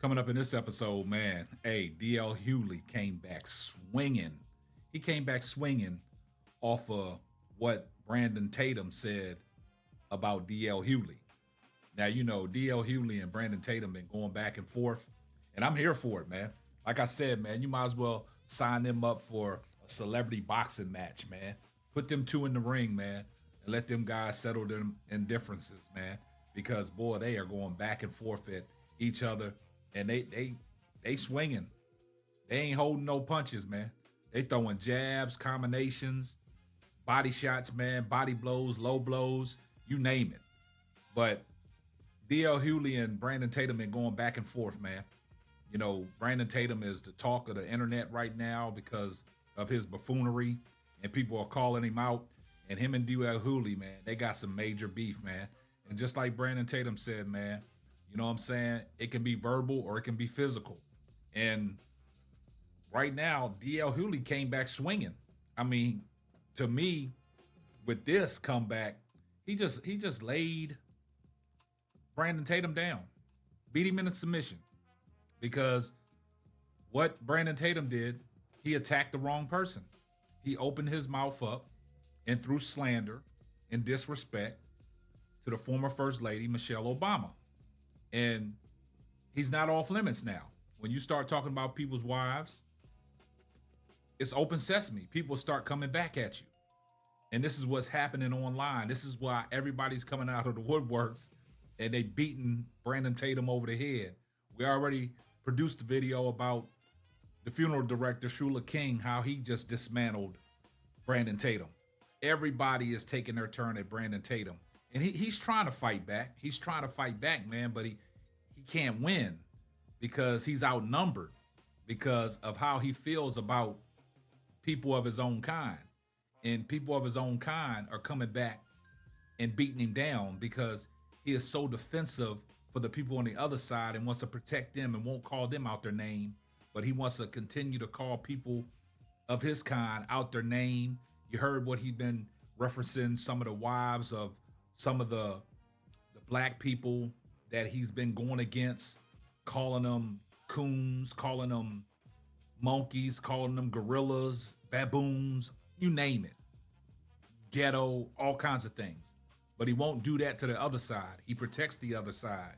Coming up in this episode, man, hey, DL Hughley came back swinging. He came back swinging off of what Brandon Tatum said about DL Hughley. Now, you know, DL Hughley and Brandon Tatum been going back and forth, and I'm here for it, man. Like I said, man, you might as well sign them up for a celebrity boxing match, man. Put them two in the ring, man, and let them guys settle their indifferences, man. Because, boy, they are going back and forth at each other, and they swinging. They ain't holding no punches, man. They throwing jabs, combinations, body shots, man, body blows, low blows, you name it. But DL Hughley and Brandon Tatum been going back and forth, man. You know, Brandon Tatum is the talk of the internet right now because of his buffoonery, and people are calling him out. And him and DL Hughley, man, they got some major beef, man. And just like Brandon Tatum said, man, you know what I'm saying? It can be verbal or it can be physical. And right now, DL Hughley came back swinging. I mean, to me, with this comeback, he just laid Brandon Tatum down, beat him in a submission. Because what Brandon Tatum did, he attacked the wrong person. He opened his mouth up and threw slander and disrespect to the former First Lady, Michelle Obama. And he's not off limits now. When you start talking about people's wives, it's open sesame. People start coming back at you. And this is what's happening online. This is why everybody's coming out of the woodworks and they beating Brandon Tatum over the head. We already produced a video about the funeral director, Shula King, how he just dismantled Brandon Tatum. Everybody is taking their turn at Brandon Tatum. And he's trying to fight back. He's trying to fight back, man, but he can't win because he's outnumbered because of how he feels about people of his own kind. And people of his own kind are coming back and beating him down because he is so defensive for the people on the other side and wants to protect them and won't call them out their name. But he wants to continue to call people of his kind out their name. You heard what he'd been referencing, some of the wives of some of the black people that he's been going against, calling them coons, calling them monkeys, calling them gorillas, baboons, you name it. Ghetto, all kinds of things. But he won't do that to the other side. He protects the other side.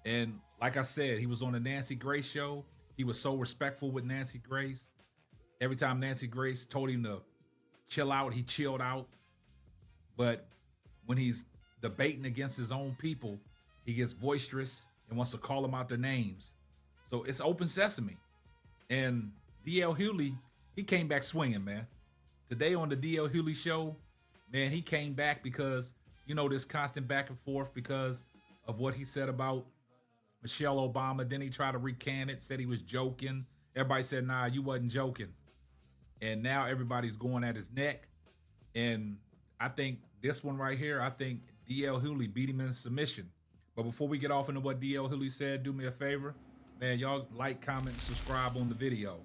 And like I said, he was on the Nancy Grace show. He was so respectful with Nancy Grace. Every time Nancy Grace told him to chill out, he chilled out. But when he's debating against his own people, he gets boisterous and wants to call them out their names. So it's open sesame. And DL Hughley, he came back swinging, man. Today on the DL Hughley show, man, he came back because, you know, this constant back and forth because of what he said about Michelle Obama. Then he tried to recant it, said he was joking. Everybody said, nah, you wasn't joking. And now everybody's going at his neck. And I think this one right here, I think DL Hughley beat him in submission. But before we get off into what DL Hughley said, do me a favor. Man, y'all like, comment, subscribe on the video.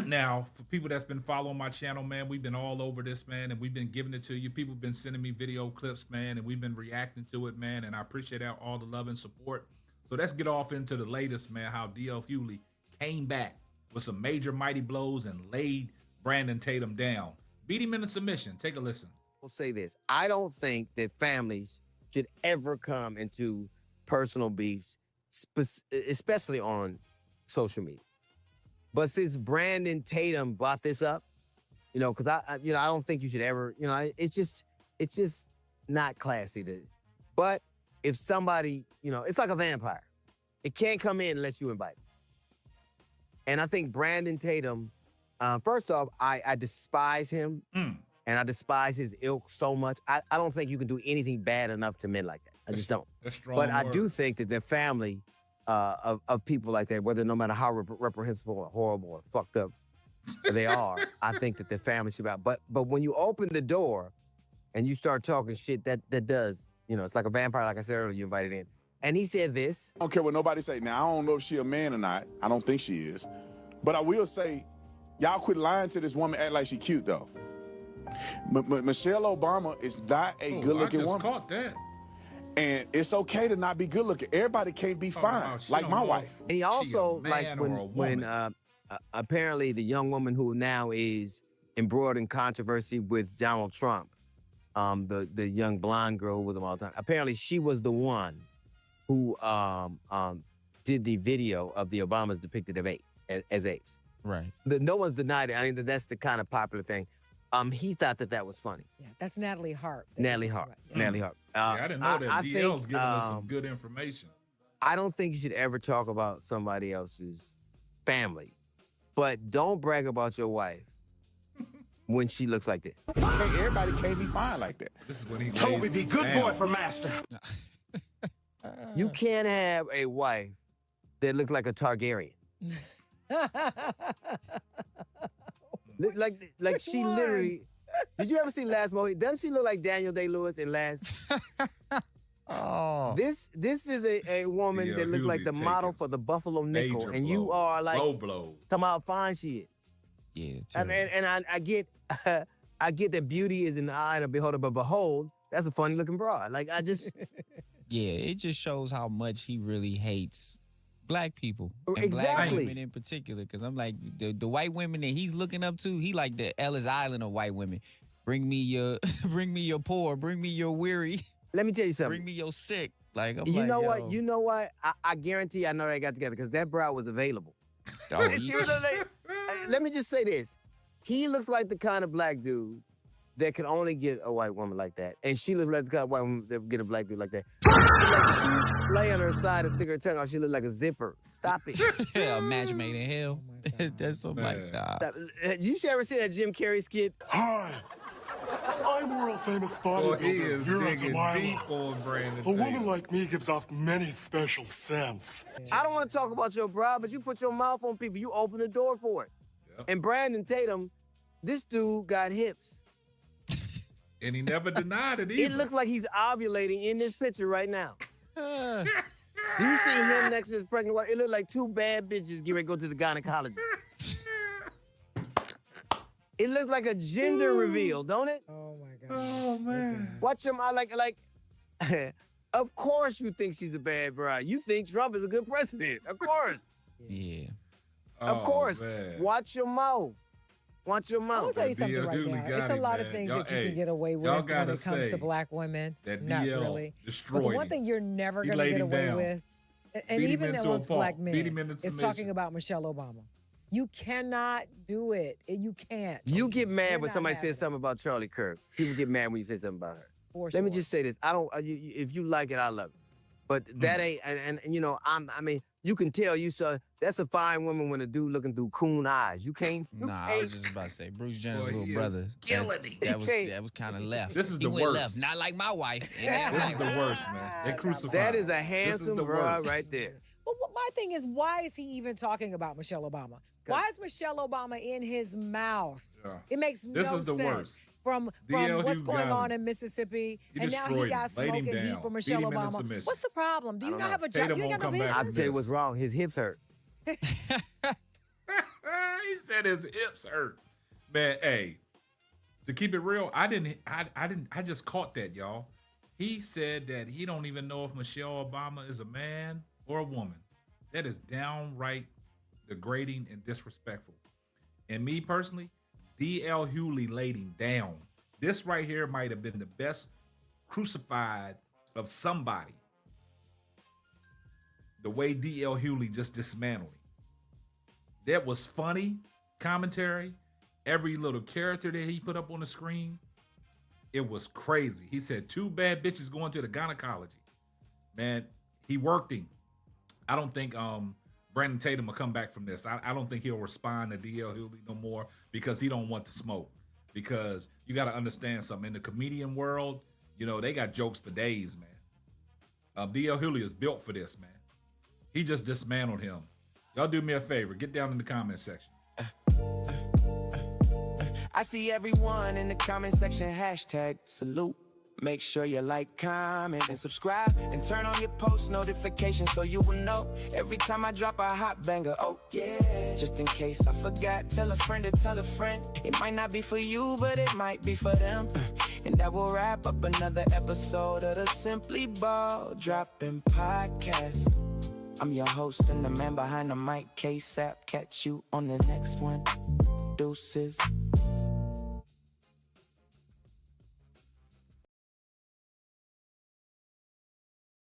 Now, for people that's been following my channel, man, we've been all over this, man, and we've been giving it to you. People have been sending me video clips, man, and we've been reacting to it, man, and I appreciate all the love and support. So let's get off into the latest, man, how DL Hughley came back with some major mighty blows and laid Brandon Tatum down. Beat him in a submission. Take a listen. I'll say this. I don't think that families should ever come into personal beefs, especially on social media. But since Brandon Tatum brought this up, you know, because I don't think you should ever, you know, it's just not classy to. But if somebody, you know, it's like a vampire. It can't come in unless you invite it. And I think Brandon Tatum, first off, I despise him and I despise his ilk so much. I don't think you can do anything bad enough to men like that. I just don't. That's strong. But I do think that their family of people like that, whether no matter how reprehensible or horrible or fucked up they are, I think that their family should be out. But when you open the door and you start talking shit, that does, you know, it's like a vampire, like I said earlier, you invited in. And he said this. I don't care what nobody say. Now, I don't know if she a man or not. I don't think she is. But I will say, y'all quit lying to this woman, act like she cute, though. Michelle Obama is not a good-looking woman. I just caught that. And it's okay to not be good looking. Everybody can't be fine, she like don't my know wife. And he She a also, like, man or a when woman. apparently the young woman who now is embroiled in controversy with Donald Trump, the young blonde girl with him all the time. Apparently, she was the one who did the video of the Obamas depicted as apes. Right. No one's denied it. I mean, that's the kind of popular thing. He thought that was funny. Yeah, that's Natalie Hart. Natalie Hart. Yeah. Natalie Hart. See, I didn't know that. I DL's think, giving us some good information. I don't think you should ever talk about somebody else's family, but don't brag about your wife when she looks like this. Everybody can't be fine like that. This is when he Toby, lays be good down. boy for master. You can't have a wife that looks like a Targaryen. Like Which she one? literally. Did you ever see Last Movie? Doesn't she look like Daniel Day-Lewis in Last? Oh. This is a woman Yeah, that looks like the Hughley's model taking for the Buffalo Nickel, Major and you blows. are like, low blows. talking about how fine she is. Yeah. And I get I get that beauty is in the eye of the beholder, but behold, that's a funny looking broad. Like I just Yeah, it just shows how much he really hates black people. And Exactly. black women in particular. Because I'm like, the white women that he's looking up to, he like the Ellis Island of white women. Bring me your bring me your poor, bring me your weary, let me tell you bring something. me your sick. Like I'm You like, know yo, what? You know what? I guarantee I know they got together because that brow was available. oh, You know, let me just say this. He looks like the kind of black dude that can only get a white woman like that. And she looks like the kind of white woman that get a black dude like that. Like she lay on her side and stick her tongue out, she look like a zipper. Stop it. yeah, a match made in hell. Oh my God. That's so like, nah. Stop. You ever see that Jim Carrey skit? Hi, I'm world famous Boy, he bodybuilder is Vera digging Tamila. deep on Brandon A Tatum. woman like me gives off many special scents. I don't want to talk about your brow, but you put your mouth on people. You open the door for it. Yep. And Brandon Tatum, this dude got hips. And he never denied it either. It looks like he's ovulating in this picture right now. Uh, Do you see him next to his pregnant wife? It looked like two bad bitches getting ready to go to the gynecologist. It looks like a gender reveal, don't it? Oh my God. Oh, man. Watch him. I like. Of course you think she's a bad bride. You think Trump is a good president. Of course. yeah. Of course. Man. Watch your mouth. Watch your I'm mouth. gonna tell you something DL right Hughley now. got It's a him, lot of man. things Y'all- that you hey, can get away with y'all when gotta it comes say to black women. that Not DL really. But destroyed the one him. thing you're never He gonna laid get him away down. with, and Beat him even into a amongst pulp. black Beat him men, into is submission. talking about Michelle Obama. You cannot do it. You can't. You get mad You're when not somebody having says it. something about Charlie Kirk. People get mad when you say something about her. For Let me sure. just say this. I don't. If you like it, I love it. But that ain't. And you know, I mean, you can tell you saw. That's a fine woman when a dude looking through coon eyes. You can't. You Nah, I can't. was just about to say Bruce Jenner's Boy, little he is brother. killing it. That was can't. that was kind of left. This is he the went worst. left, not like my wife. This is the worst, man. They crucified That is him. a This is handsome the broad worst. right there. But my thing is, why is he even talking about Michelle Obama? Why is Michelle Obama in his mouth? Yeah. It makes This no is the sense. worst. From DL what's Hugh going got on him. in Mississippi, He and now destroyed he got him, laid him smoking heat down, for beat Michelle him into Obama. submission. What's the problem? Do I you don't not know. have a job? Tatum You ain't got won't no come back I'll from business. tell you this. what's wrong. His hips hurt. He said his hips hurt. Man, hey, to keep it real, I just caught that, y'all. He said that he don't even know if Michelle Obama is a man or a woman. That is downright degrading and disrespectful. And me personally, DL Hughley laid him down. This right here might have been the best crucified of somebody. The way DL Hughley just dismantled him. That was funny commentary. Every little character that he put up on the screen, it was crazy. He said, 2 bad bitches going to the gynecology. Man, he worked him. I don't think Brandon Tatum will come back from this. I don't think he'll respond to DL Hughley no more because he don't want to smoke. Because you got to understand something. In the comedian world, you know, they got jokes for days, man. DL Hughley is built for this, man. He just dismantled him. Y'all do me a favor. Get down in the comment section. I see everyone in the comment section hashtag salute. Make sure you like, comment, and subscribe. And turn on your post notifications so you will know every time I drop a hot banger. Oh yeah, just in case I forgot, tell a friend to tell a friend. It might not be for you, but it might be for them. And that will wrap up another episode of the Simply Ball Dropping Podcast. I'm your host and the man behind the mic, K-Sap. Catch you on the next one. Deuces.